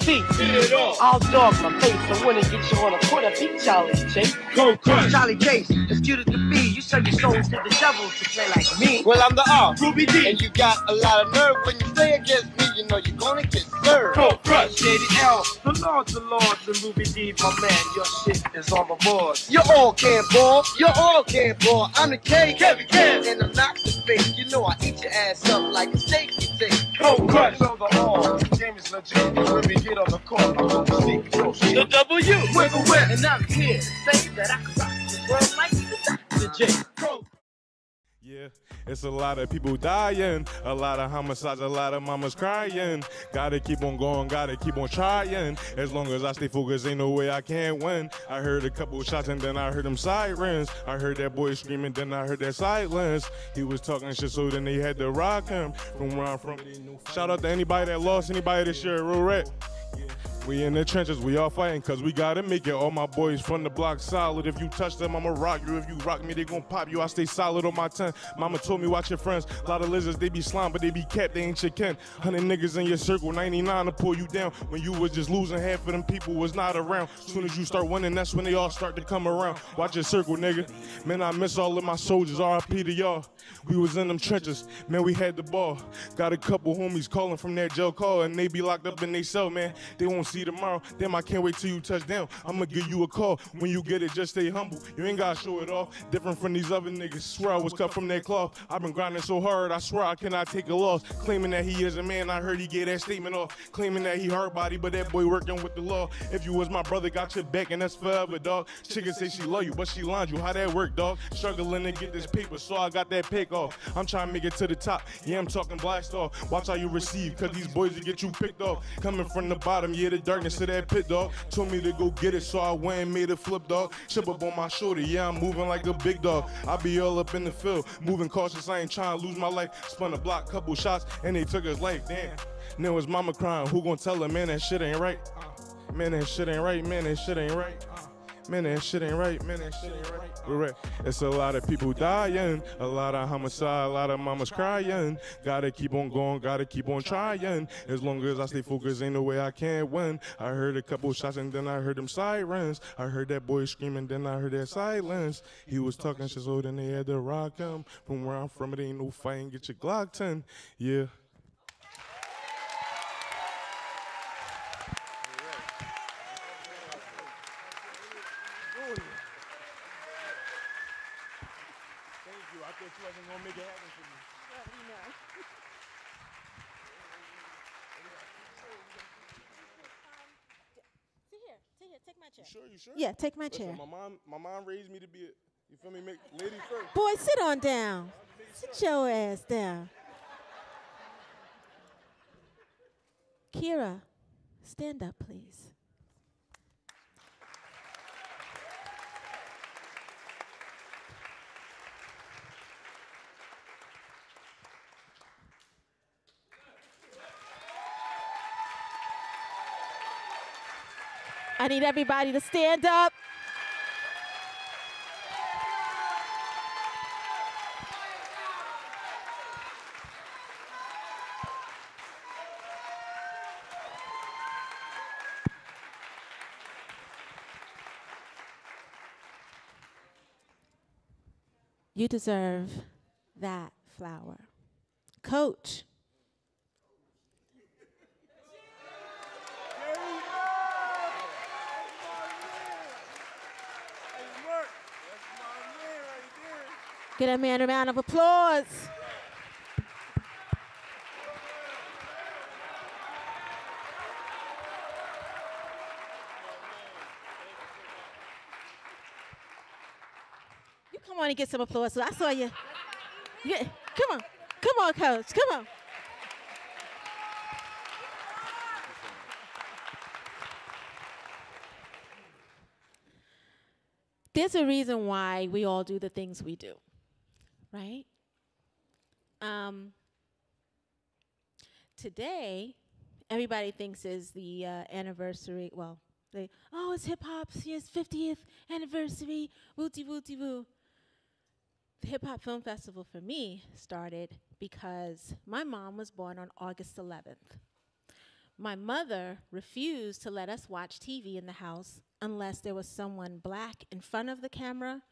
feet. I'll dog my face and win and get you on a quarter beat, Charlie Chase. Go crush. Charlie Chase, as cute as can be. You sell your soul to the devil to play like me. Well, I'm the R, Ruby D, and you got a lot of nerve when you play against me. You know you're gonna get served. Go crush. Shady L, the Lords, and Ruby D, my man. Your shit is on the boards. You all can't ball. You all can't ball. I'm the K, Kevin Ken, and I'm not the fake. You know I eat your ass up like a steak you take. Go crush. So the all, game is legit. When we get on the court, I'm gonna sneak close. The W, Wiggle whip. and I'm here to say that I can rock the world like the J. Go. Yeah, it's a lot of people dying, a lot of homicides, a lot of mamas crying. Gotta keep on going, gotta keep on trying. As long as I stay focused, ain't no way I can't win. I heard a couple shots and then I heard them sirens. I heard that boy screaming, then I heard that silence. He was talking shit, so then they had to rock him. From where I'm from, shout out to anybody that lost, anybody that shared real rap. We in the trenches, we all fighting, cause we gotta make it. All my boys from the block solid. If you touch them, I'ma rock you. If you rock me, they gon' pop you. I stay solid on my 10. Mama told me watch your friends. A lot of lizards, they be slime, but they be capped, they ain't your kin. 100 niggas in your circle, 99 to pull you down. When you was just losing, half of them people was not around. Soon as you start winning, that's when they all start to come around. Watch your circle, nigga. Man, I miss all of my soldiers, RIP to y'all. We was in them trenches, man, we had the ball. Got a couple homies calling from that jail call, and they be locked up in they cell, man. They won't see tomorrow. Damn, I can't wait till you touch down. I'ma give you a call. When you get it, just stay humble. You ain't gotta show it off. Different from these other niggas. Swear I was cut from that cloth. I've been grinding so hard, I swear I cannot take a loss. Claiming that he is a man, I heard he gave that statement off. Claiming that he hard body, but that boy working with the law. If you was my brother, got your back, and that's forever, dog. Chicken say she love you, but she lined you. How that work, dog? Struggling to get this paper, so I got that pick off. I'm trying to make it to the top. Yeah, I'm talking blast off. Watch how you receive, cause these boys will get you picked off. Coming from the bottom, yeah, the darkness of that pit, dog. Told me to go get it, so I went and made a flip, dog. Chip up on my shoulder, yeah, I'm moving like a big dog. I be all up in the field, moving cautious, I ain't trying to lose my life. Spun a block, couple shots, and they took his life, damn. Now his mama crying, who gon' tell her, man, that shit ain't right? Man, that shit ain't right, man, that shit ain't right. Man, that shit ain't right, man, that shit ain't right. Right. It's a lot of people dying, a lot of homicide, a lot of mamas crying. Gotta keep on going, gotta keep on trying. As long as I stay focused, ain't no way I can't win. I heard a couple shots and then I heard them sirens. I heard that boy screaming, then I heard that silence. He was talking shit, so then they had to rock him. From where I'm from, it ain't no fighting, get your Glock 10. Yeah. You sure? Yeah, take my chair. My mom raised me to be you feel me, make ladies first. Boy, sit on down. Sit your ass down. Kira, stand up, please. I need everybody to stand up. You deserve that flower. Coach. Get a man a round of applause. You come on and get some applause. So I saw you. Yeah, come on, coach, come on. There's a reason why we all do the things we do. Right? Today, everybody thinks is the anniversary. Well, it's hip hop's 50th anniversary. Wooty wooty woo. The Hip Hop Film Festival for me started because my mom was born on August 11th. My mother refused to let us watch TV in the house unless there was someone black in front of the camera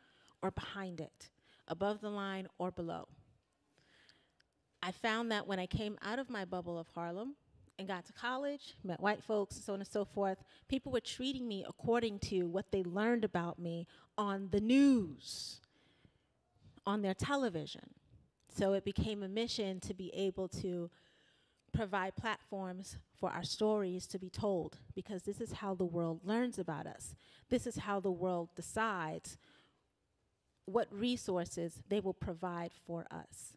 or behind it, above the line or below. I found that when I came out of my bubble of Harlem and got to college, met white folks, so on and so forth, people were treating me according to what they learned about me on the news, on their television. So it became a mission to be able to provide platforms for our stories to be told, because this is how the world learns about us. This is how the world decides what resources they will provide for us.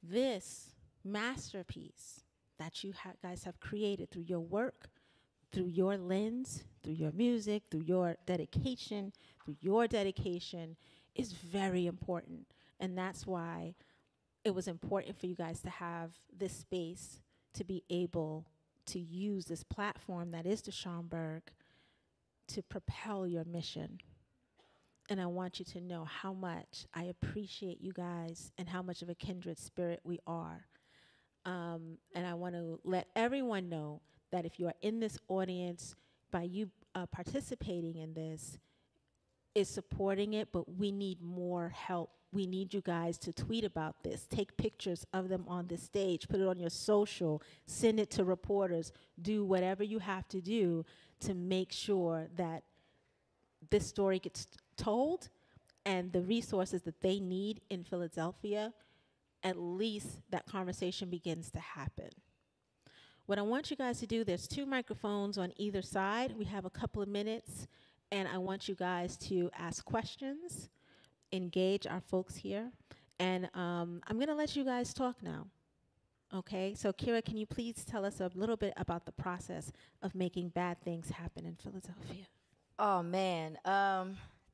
This masterpiece that you guys have created through your work, through your lens, through your music, through your dedication, is very important. And that's why it was important for you guys to have this space to be able to use this platform that is the Schomburg to propel your mission. And I want you to know how much I appreciate you guys and how much of a kindred spirit we are. And I want to let everyone know that if you are in this audience, by you participating in this, is supporting it, but we need more help. We need you guys to tweet about this, take pictures of them on this stage, put it on your social, send it to reporters, do whatever you have to do to make sure that this story gets told and the resources that they need in Philadelphia, at least that conversation begins to happen. What I want you guys to do, there's 2 microphones on either side. We have a couple of minutes, and I want you guys to ask questions, engage our folks here, and I'm going to let you guys talk now. Okay, so Kira, can you please tell us a little bit about the process of making bad things happen in Philadelphia? Oh, man.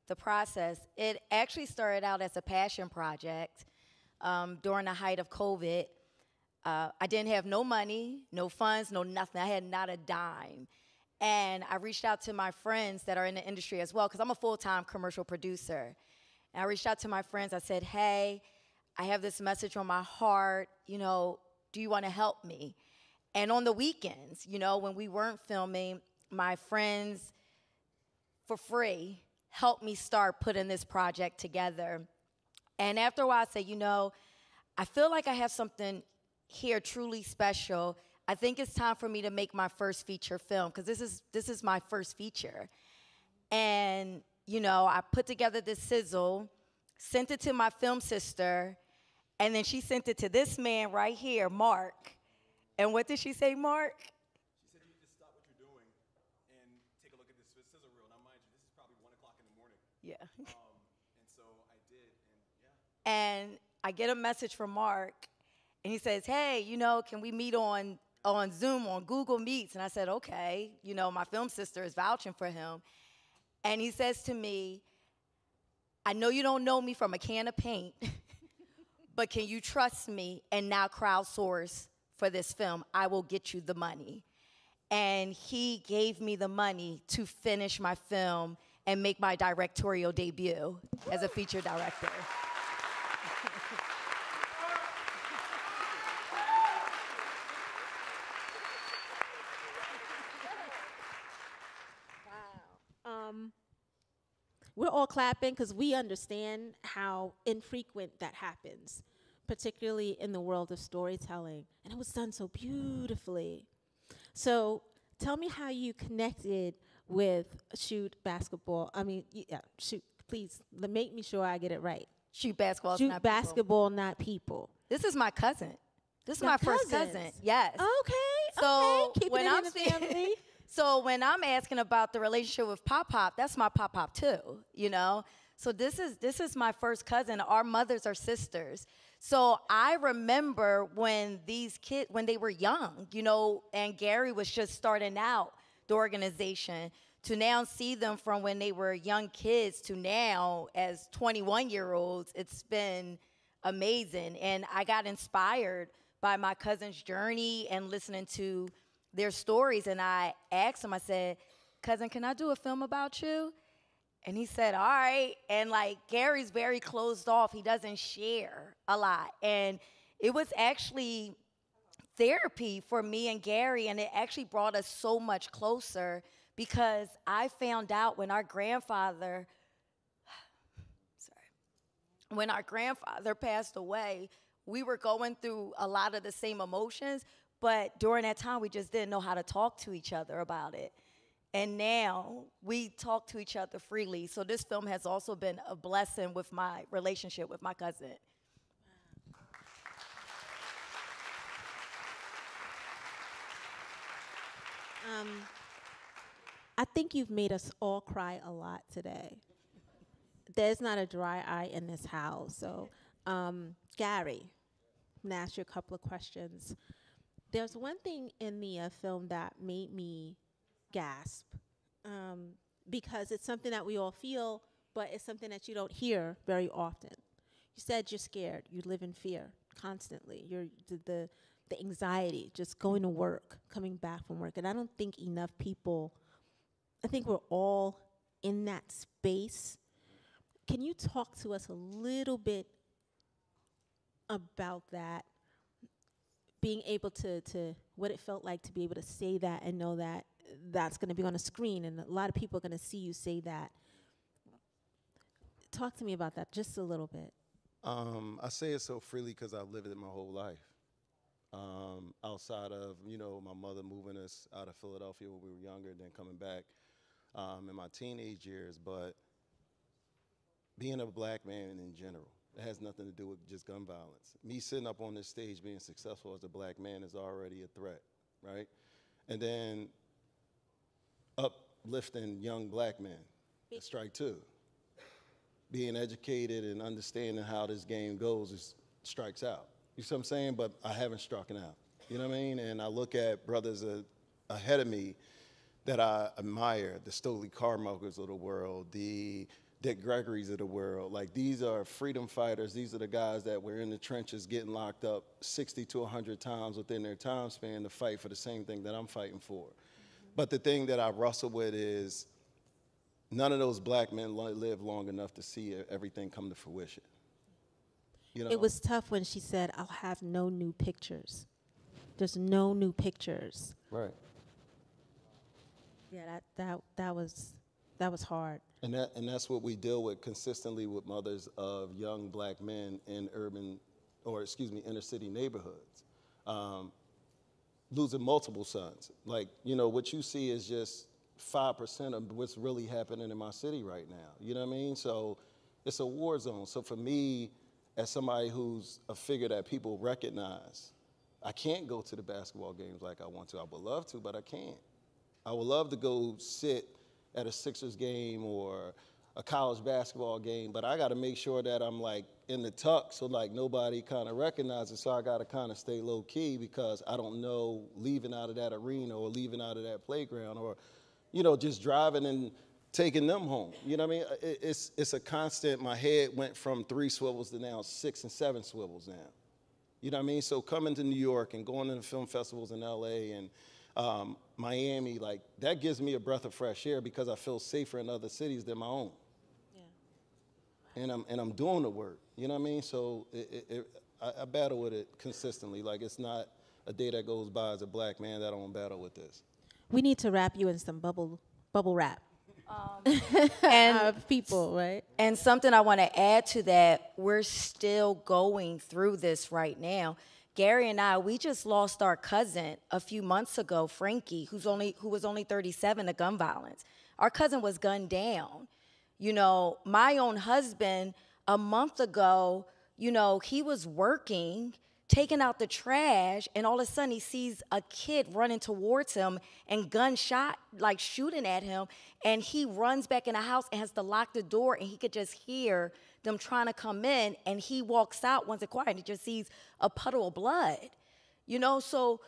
The process, it actually started out as a passion project during the height of COVID. I didn't have no money, no funds, no nothing. I had not a dime. And I reached out to my friends that are in the industry as well, because I'm a full-time commercial producer. And I reached out to my friends. I said, hey, I have this message on my heart. You know, do you want to help me? And on the weekends, you know, when we weren't filming, my friends, for free, helped me start putting this project together. And after a while, I said, you know, I feel like I have something here truly special. I think it's time for me to make my first feature film, because this is my first feature. And, you know, I put together this sizzle, sent it to my film sister, and then she sent it to this man right here, Mark. And what did she say, Mark? She said, you just stop what you're doing and take a look at this sizzle reel. Now, mind you, this is probably 1 o'clock in the morning. Yeah. And so I did, and yeah. And I get a message from Mark, and he says, hey, you know, can we meet on Zoom, on Google Meets? And I said, okay. You know, my film sister is vouching for him. And he says to me, I know you don't know me from a can of paint, but can you trust me and now crowdsource for this film? I will get you the money. And he gave me the money to finish my film and make my directorial debut as a feature director. We're all clapping because we understand how infrequent that happens, particularly in the world of storytelling. And it was done so beautifully. So tell me how you connected with Shoot Basketball. I mean, yeah, Shoot, please, make me sure I get it right. Shoot Basketball, Shoot not Basketball, not people. This is my cousin. This is my first cousin. Yes. Okay. So okay. Keep when it I'm in the family. So when I'm asking about the relationship with Pop Pop, that's my Pop Pop too, you know? So this is my first cousin. Our mothers are sisters. So I remember when these kids, when they were young, you know, and Gary was just starting out the organization, to now see them from when they were young kids to now as 21-year-olds, it's been amazing. And I got inspired by my cousin's journey and listening to their stories, and I asked him, I said, cousin, can I do a film about you? And he said, all right. And like, Gary's very closed off. He doesn't share a lot. And it was actually therapy for me and Gary, and it actually brought us so much closer because I found out when our grandfather passed away, we were going through a lot of the same emotions, but during that time, we just didn't know how to talk to each other about it. And now we talk to each other freely. So this film has also been a blessing with my relationship with my cousin. I think you've made us all cry a lot today. There's not a dry eye in this house. So, Gary, I'm gonna ask you a couple of questions. There's one thing in the film that made me gasp, because it's something that we all feel, but it's something that you don't hear very often. You said you're scared. You live in fear constantly. You're the anxiety, just going to work, coming back from work. And I don't think enough people, I think we're all in that space. Can you talk to us a little bit about that? Being able to what it felt like to be able to say that and know that that's going to be on a screen and a lot of people are going to see you say that. Talk to me about that just a little bit. I say it so freely because I've lived it my whole life. Outside of, my mother moving us out of Philadelphia when we were younger, then coming back in my teenage years. But being a black man in general, it has nothing to do with just gun violence. Me sitting up on this stage being successful as a black man is already a threat, right? And then uplifting young black men, that's strike two. Being educated and understanding how this game goes is strikes out. You see what I'm saying? But I haven't struck out. You know what I mean? And I look at brothers ahead of me that I admire, the Stokely Carmichaels of the world, the Dick Gregory's of the world. Like, these are freedom fighters. These are the guys that were in the trenches getting locked up 60 to 100 times within their time span to fight for the same thing that I'm fighting for. But the thing that I wrestle with is none of those black men live long enough to see everything come to fruition. It was tough when she said, "I'll have no new pictures." There's no new pictures. Right. Yeah, that was hard. And that's what we deal with consistently with mothers of young black men in inner city neighborhoods. Losing multiple sons. Like, what you see is just 5% of what's really happening in my city right now. You know what I mean? So it's a war zone. So for me, as somebody who's a figure that people recognize, I can't go to the basketball games like I want to. I would love to, but I can't. I would love to go sit at a Sixers game or a college basketball game, but I got to make sure that I'm like in the tuck so like nobody kind of recognizes. So I got to kind of stay low key because I don't know leaving out of that arena or leaving out of that playground or, just driving and taking them home. You know what I mean? It's a constant. My head went from 3 swivels to now 6 and 7 swivels now. You know what I mean? So coming to New York and going to the film festivals in LA and Miami, like, that gives me a breath of fresh air because I feel safer in other cities than my own. Yeah. And I'm doing the work. You know what I mean? So I battle with it consistently. Like, it's not a day that goes by as a black man that I don't battle with this. We need to wrap you in some bubble wrap. And people, right? And something I want to add to that, we're still going through this right now. Gary and I, we just lost our cousin a few months ago, Frankie, who was only 37 to gun violence. Our cousin was gunned down. My own husband, a month ago, he was working, taking out the trash, and all of a sudden he sees a kid running towards him and gunshot, like shooting at him, and he runs back in the house and has to lock the door, and he could just hear them trying to come in, and he walks out once it's quiet, and he just sees a puddle of blood. So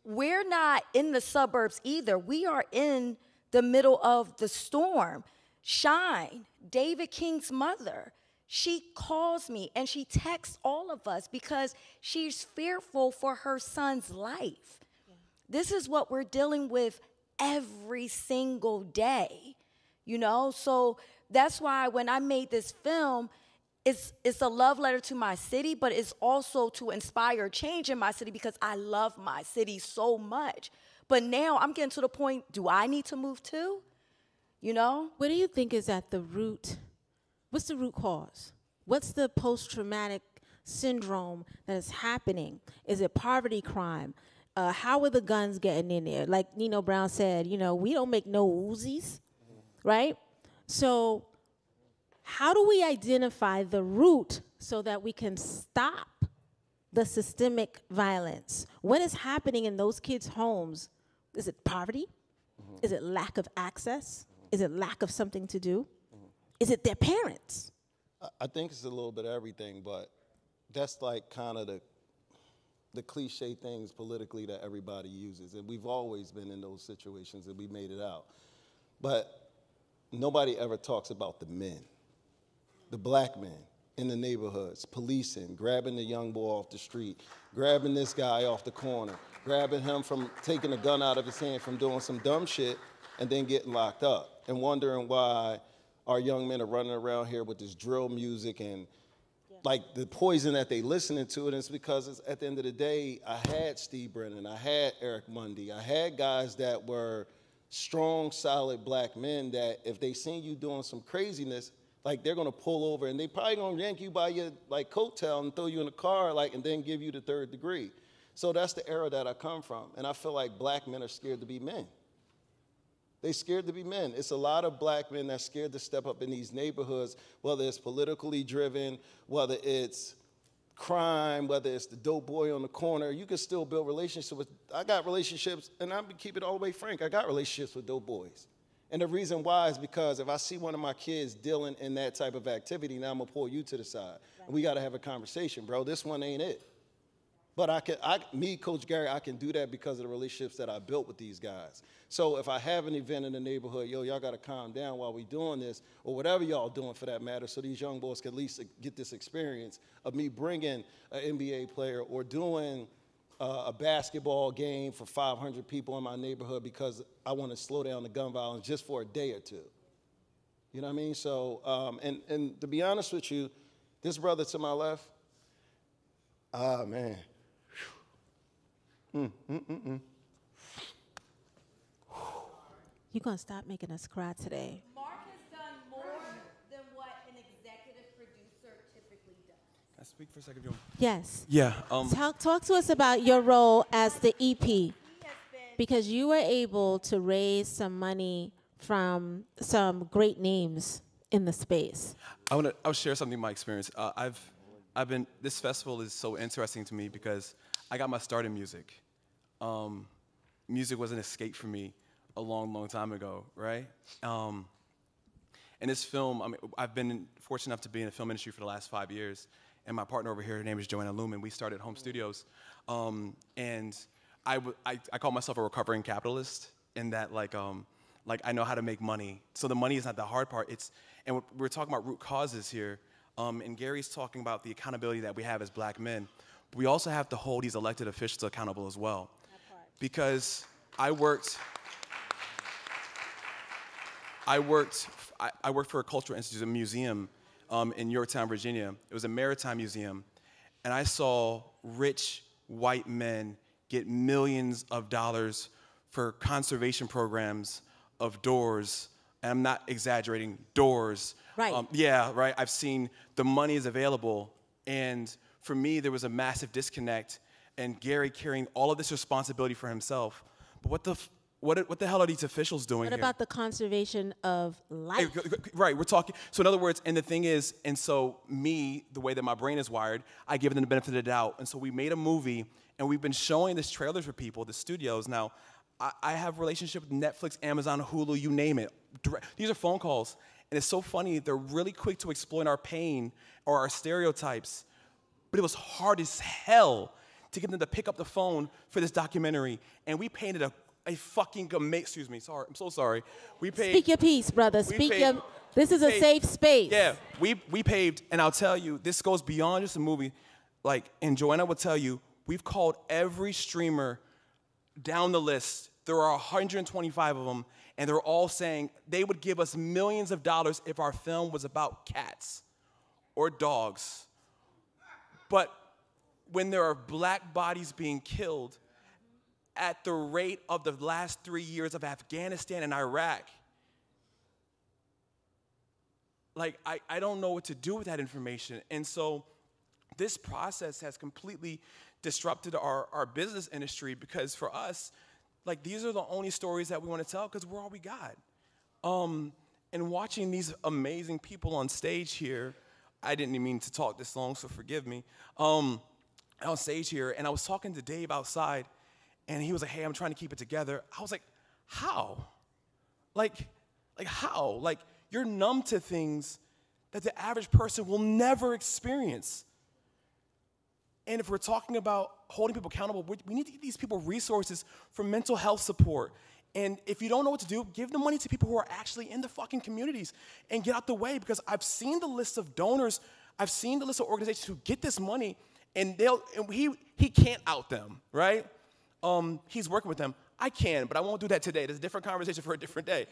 we're not in the suburbs either. We are in the middle of the storm. Shine, David King's mother, she calls me and she texts all of us because she's fearful for her son's life. Yeah. This is what we're dealing with every single day, So that's why when I made this film, it's a love letter to my city, but it's also to inspire change in my city because I love my city so much. But now I'm getting to the point, do I need to move too? You know? What do you think is at the root? What's the root cause? What's the post-traumatic syndrome that is happening? Is it poverty, crime? How are the guns getting in there? Like Nino Brown said, you know, we don't make no Uzis, right? So how do we identify the root so that we can stop the systemic violence? What is happening in those kids' homes? Is it poverty? Is it lack of access? Is it lack of something to do? Is it their parents? I think it's a little bit of everything, but that's like kind of the cliche things politically that everybody uses. And we've always been in those situations and we made it out. But nobody ever talks about the men, the black men in the neighborhoods, policing, grabbing the young boy off the street, grabbing this guy off the corner, grabbing him from taking a gun out of his hand from doing some dumb shit and then getting locked up and wondering why our young men are running around here with this drill music and like the poison that they listening to. And it's because it's, at the end of the day, I had Steve Brennan, I had Eric Mundy, I had guys that were strong, solid black men that if they seen you doing some craziness, like they're gonna pull over and they probably gonna yank you by your like coattail and throw you in the car like and then give you the 3rd degree. So that's the era that I come from. And I feel like black men are scared to be men. They scared to be men. It's a lot of black men that's scared to step up in these neighborhoods, whether it's politically driven, whether it's crime, whether it's the dope boy on the corner. You can still build relationships with, I got relationships, and I'm gonna keep it all the way frank, I got relationships with dope boys. And the reason why is because if I see one of my kids dealing in that type of activity, now I'm gonna pull you to the side. Right. And we gotta have a conversation, bro. This one ain't it. But me, Coach Gary, I can do that because of the relationships that I built with these guys. So if I have an event in the neighborhood, yo, y'all got to calm down while we doing this, or whatever y'all doing for that matter, so these young boys can at least get this experience of me bringing an NBA player or doing a basketball game for 500 people in my neighborhood because I want to slow down the gun violence just for a day or two. You know what I mean? So, and to be honest with you, this brother to my left, man. You're going to stop making us cry today. Mark has done more than what an executive producer typically does. Can I speak for a second, Joe? Yes. Yeah. Talk to us about your role as the EP, because you were able to raise some money from some great names in the space. I'll share something of my experience. This festival is so interesting to me because I got my start in music. Music was an escape for me a long, long time ago, right? And this film, I mean, I've been fortunate enough to be in the film industry for the last 5 years, and my partner over here, her name is Joanna Lumen. We started Home Studios, and I call myself a recovering capitalist in that, like I know how to make money. So the money is not the hard part. And we're talking about root causes here, and Gary's talking about the accountability that we have as black men. But we also have to hold these elected officials accountable as well, because I worked for a cultural institute, a museum in Yorktown, Virginia. It was a maritime museum. And I saw rich white men get millions of dollars for conservation programs of doors. And I'm not exaggerating, doors. Right. Yeah, right. I've seen the money is available. And for me, there was a massive disconnect. And Gary carrying all of this responsibility for himself. But what the hell are these officials doing here? What about the conservation of life? Right, we're talking, so in other words, and the thing is, and so me, the way that my brain is wired, I give them the benefit of the doubt. And so we made a movie, and we've been showing this trailers for people, the studios. Now, I have a relationship with Netflix, Amazon, Hulu, you name it. These are phone calls. And it's so funny, they're really quick to exploit our pain or our stereotypes. But it was hard as hell to get them to pick up the phone for this documentary. And we painted a fucking excuse me, sorry, I'm so sorry. Speak your piece, brother. This is a safe space. Yeah, we paved, and I'll tell you, this goes beyond just a movie. Like, and Joanna will tell you, we've called every streamer down the list. There are 125 of them, and they're all saying they would give us millions of dollars if our film was about cats or dogs. But when there are black bodies being killed at the rate of the last 3 years of Afghanistan and Iraq, like, I don't know what to do with that information. And so this process has completely disrupted our business industry, because for us, like, these are the only stories that we want to tell because we're all we got. And watching these amazing people on stage here, I didn't even mean to talk this long, so forgive me. On stage here, and I was talking to Dave outside, and he was like, hey, I'm trying to keep it together. I was like, how? Like how? Like, you're numb to things that the average person will never experience. And if we're talking about holding people accountable, we need to give these people resources for mental health support. And if you don't know what to do, give the money to people who are actually in the fucking communities and get out the way, because I've seen the list of donors, I've seen the list of organizations who get this money, and he can't out them, right? He's working with them. I can, but I won't do that today. There's a different conversation for a different day.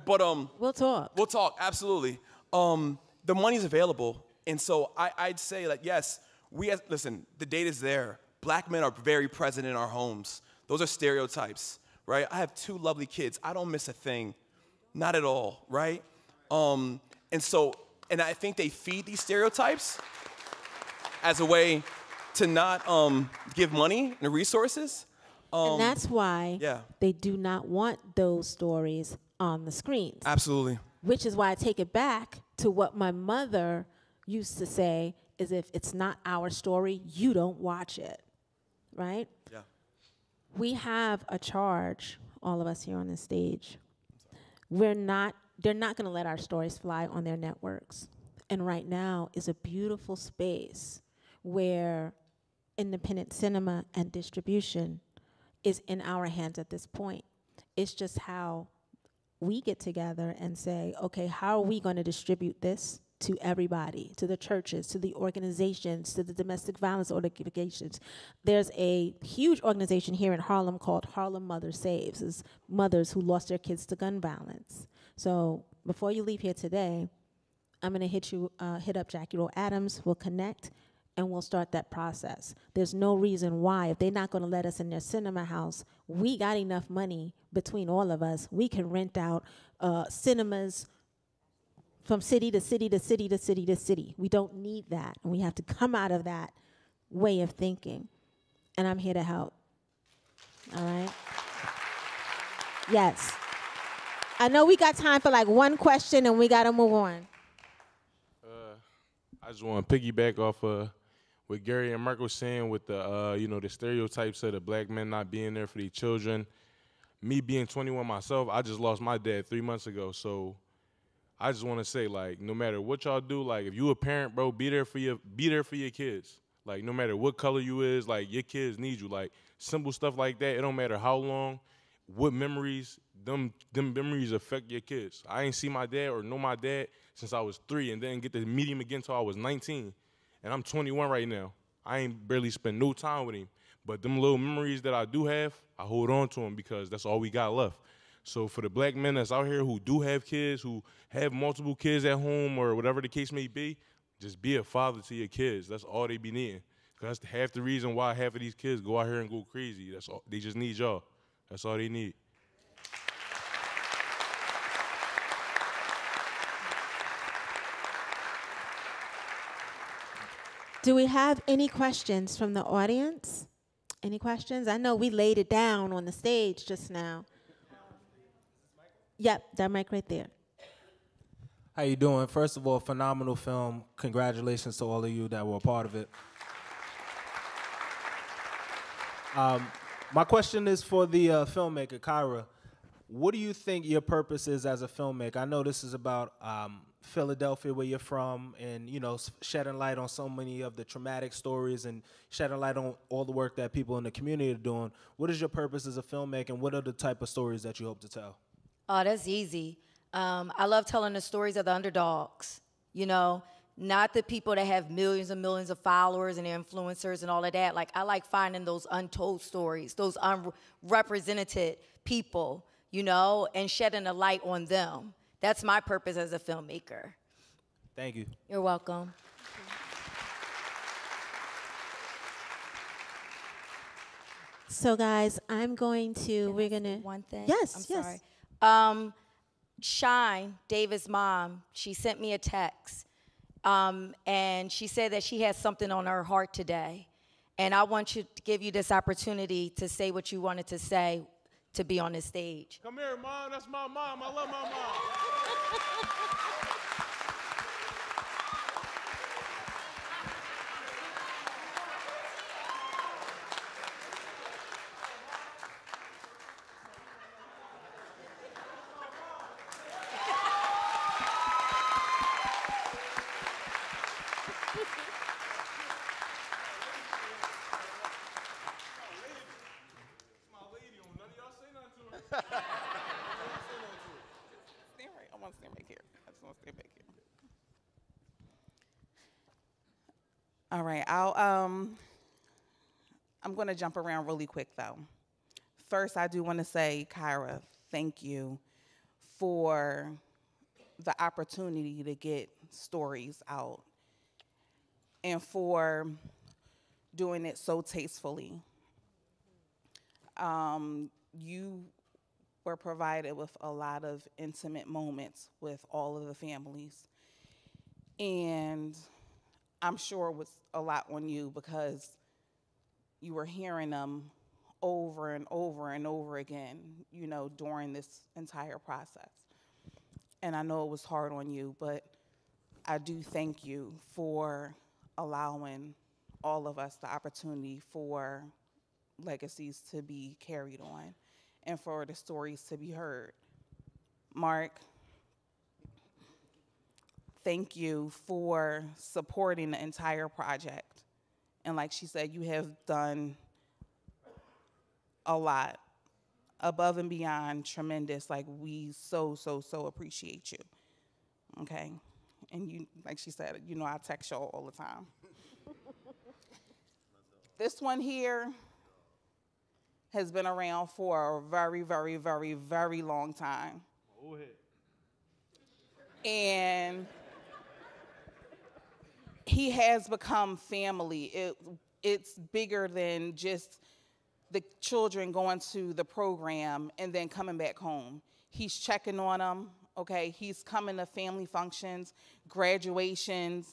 But we'll talk. We'll talk, absolutely. The money's available, and so I'd say that yes, listen, the data's there. Black men are very present in our homes. Those are stereotypes, right? I have 2 lovely kids. I don't miss a thing, not at all, right? And I think they feed these stereotypes as a way to not give money and resources. And that's why yeah. they do not want those stories on the screens. Absolutely. Which is why I take it back to what my mother used to say, is if it's not our story, you don't watch it, right? Yeah. We have a charge, all of us here on this stage. They're not going to let our stories fly on their networks. And right now is a beautiful space where independent cinema and distribution is in our hands at this point. It's just how we get together and say, okay, how are we going to distribute this to everybody, to the churches, to the organizations, to the domestic violence organizations. There's a huge organization here in Harlem called Harlem Mother Saves. It's mothers who lost their kids to gun violence. So before you leave here today, I'm going to hit up Jackie Rowe Adams. We'll connect, and we'll start that process. There's no reason why, if they're not going to let us in their cinema house, we got enough money between all of us. We can rent out cinemas from city to city to city to city to city. We don't need that, and we have to come out of that way of thinking. And I'm here to help. All right? Yes. I know we got time for like one question, and we got to move on. I just want to piggyback off what Gary and Mark was saying with the the stereotypes of the black men not being there for their children. Me being 21 myself, I just lost my dad 3 months ago, so I just want to say, like, no matter what y'all do, like, if you a parent, bro, be there for your kids. Like, no matter what color you is, like, your kids need you. Like, simple stuff like that. It don't matter how long, what memories, them memories affect your kids. I ain't see my dad or know my dad since I was 3, and then get to meet him again until I was 19. And I'm 21 right now. I ain't barely spent no time with him. But them little memories that I do have, I hold on to them because that's all we got left. So for the black men that's out here who do have kids, who have multiple kids at home or whatever the case may be, just be a father to your kids. That's all they be needing. Because that's half the reason why half of these kids go out here and go crazy. That's all. They just need y'all. That's all they need. Do we have any questions from the audience? Any questions? I know we laid it down on the stage just now. Yep, that mic right there. How you doing? First of all, phenomenal film. Congratulations to all of you that were a part of it. My question is for the filmmaker, Kyra. What do you think your purpose is as a filmmaker? I know this is about Philadelphia, where you're from, and shedding light on so many of the traumatic stories and shedding light on all the work that people in the community are doing. What is your purpose as a filmmaker, and what are the type of stories that you hope to tell? Oh, that's easy. I love telling the stories of the underdogs, not the people that have millions and millions of followers and influencers and all of that. Like, I like finding those untold stories, those unrepresented people, and shedding a light on them. That's my purpose as a filmmaker. Thank you. You're welcome. So guys, I'm going to, we're Can I say gonna. one thing? Yes, I'm yes. sorry. Shine, David's mom, she sent me a text, and she said that she has something on her heart today. And I want to give you this opportunity to say what you wanted to say to be on the stage. Come here, Mom. That's my mom. I love my mom. Stand right. I want to stand back here. I just want to stand back here. All right. I'm going to jump around really quick though. First, I do want to say, Kyra, thank you for the opportunity to get stories out and for doing it so tastefully. You were provided with a lot of intimate moments with all of the families. And I'm sure it was a lot on you because you were hearing them over and over and over again, you know, during this entire process. And I know it was hard on you, but I do thank you for allowing all of us the opportunity for legacies to be carried on and for the stories to be heard. Mark, thank you for supporting the entire project. And like she said, you have done a lot, above and beyond tremendous. Like, we so appreciate you, okay? And you, like she said, you know I text y'all all the time. This one here has been around for a very long time. Go ahead. And he has become family. It's bigger than just the children going to the program and then coming back home. He's checking on them, okay? He's coming to family functions, graduation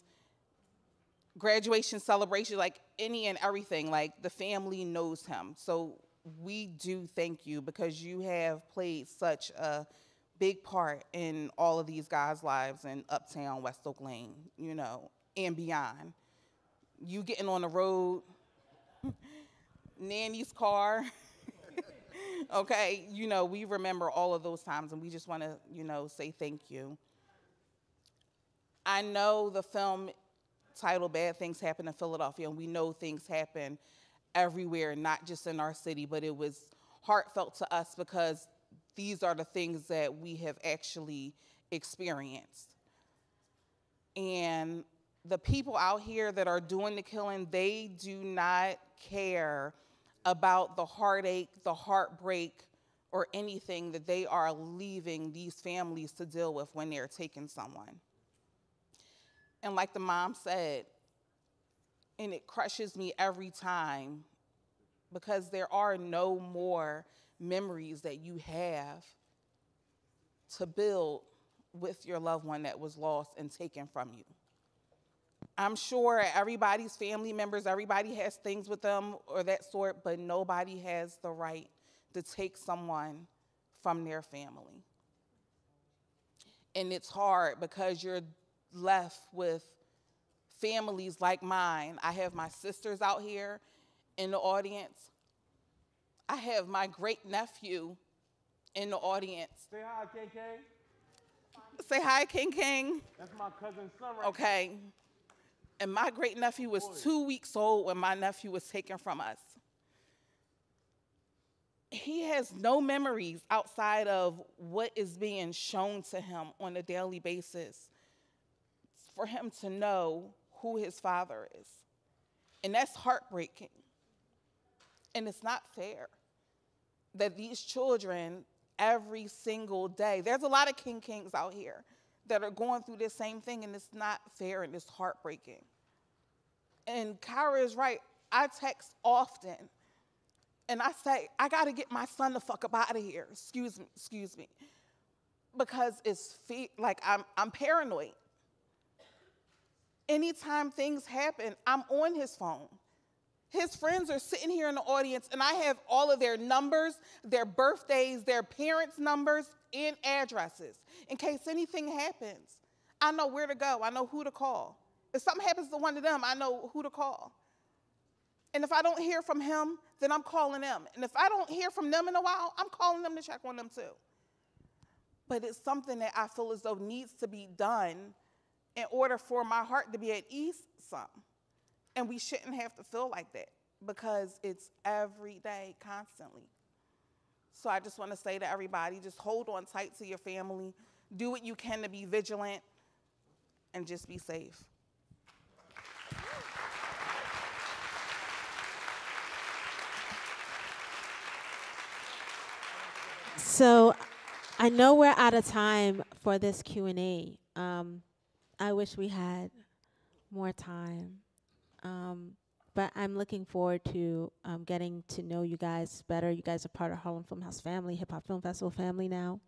celebration, like any and everything. Like, the family knows him. So we do thank you because you have played such a big part in all of these guys' lives in Uptown, West Oak Lane, you know, and beyond. You getting on the road, Nanny's car, okay? You know, we remember all of those times, and we just want to, you know, say thank you. I know the film titled Bad Things Happen in Philadelphia, and we know things happen everywhere, not just in our city, but it was heartfelt to us because these are the things that we have actually experienced. And the people out here that are doing the killing, they do not care about the heartache, the heartbreak, or anything that they are leaving these families to deal with when they're taking someone. And like the mom said, and it crushes me every time because there are no more memories that you have to build with your loved one that was lost and taken from you. I'm sure everybody's family members, everybody has things with them or that sort, but nobody has the right to take someone from their family. And it's hard because you're left with families like mine. I have my sisters out here in the audience. I have my great nephew in the audience. Say hi, King King. Say hi, King King. That's my cousin's son right Okay. And my great nephew was 2 weeks old when my nephew was taken from us. He has no memories outside of what is being shown to him on a daily basis for him to know who his father is. And that's heartbreaking. And it's not fair that these children, every single day, there's a lot of King Kings out here that are going through this same thing, and it's not fair and it's heartbreaking. And Kyra is right. I text often And I say, I gotta get my son the fuck up out of here. Excuse me. Because it's like I'm paranoid. Anytime things happen, I'm on his phone. His friends are sitting here in the audience, and I have all of their numbers, their birthdays, their parents' numbers, and addresses. In case anything happens, I know where to go. I know who to call. If something happens to one of them, I know who to call. And if I don't hear from him, then I'm calling them. And if I don't hear from them in a while, I'm calling them to check on them too. But it's something that I feel as though needs to be done in order for my heart to be at ease some. And we shouldn't have to feel like that because it's every day, constantly. So I just want to say to everybody, just hold on tight to your family, do what you can to be vigilant, and just be safe. So I know we're out of time for this Q&A. I wish we had more time. But I'm looking forward to getting to know you guys better. You guys are part of Harlem Filmhouse family, Hip Hop Film Festival family now.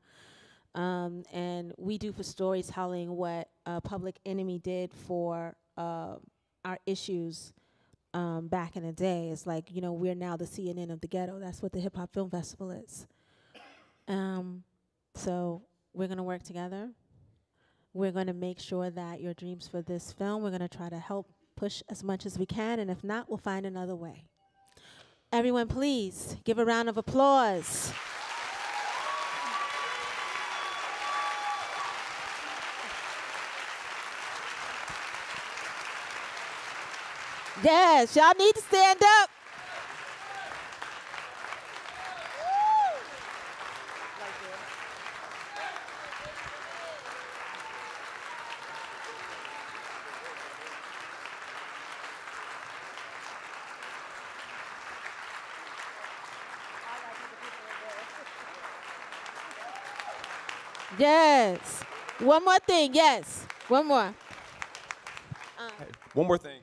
And we do for storytelling what Public Enemy did for our issues back in the day. It's like, you know, we're now the CNN of the ghetto. That's what the Hip Hop Film Festival is. So we're going to work together. We're going to make sure that your dreams for this film, we're going to try to help push as much as we can, and if not, we'll find another way. Everyone, please give a round of applause. Yes, y'all need to stand up. Yes. One more thing. Yes. One more. One more thing.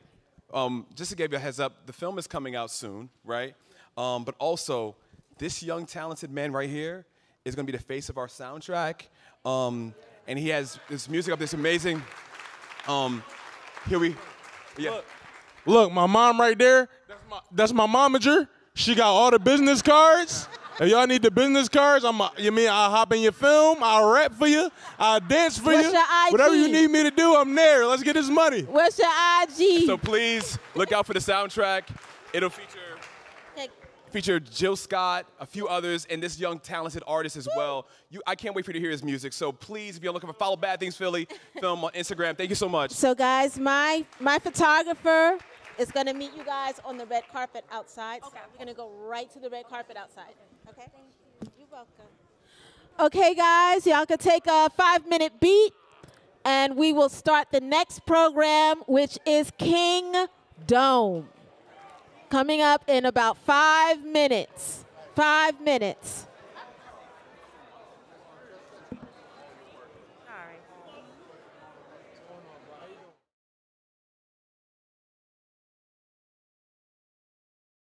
Just to give you a heads up, the film is coming out soon, right? But also, this young, talented man right here is going to be the face of our soundtrack. And he has this music up this amazing. Look, my mom right there, that's my momager. She got all the business cards. If y'all need the business cards, I'll hop in your film, I'll rap for you, I'll dance for What's you. your IG? Whatever you need me to do, I'm there. Let's get this money. What's your IG? So please look out for the soundtrack. It'll feature Jill Scott, a few others, and this young talented artist as well. I can't wait for you to hear his music. So please, if you're looking for Follow Bad Things Philly film on Instagram, thank you so much. So guys, my photographer is going to meet you guys on the red carpet outside. Okay. So we're going to go right to the red carpet outside. Okay? Thank you. You're welcome. Okay, guys, y'all can take a 5-minute beat, and we will start the next program, which is King Dome. Coming up in about 5 minutes. 5 minutes.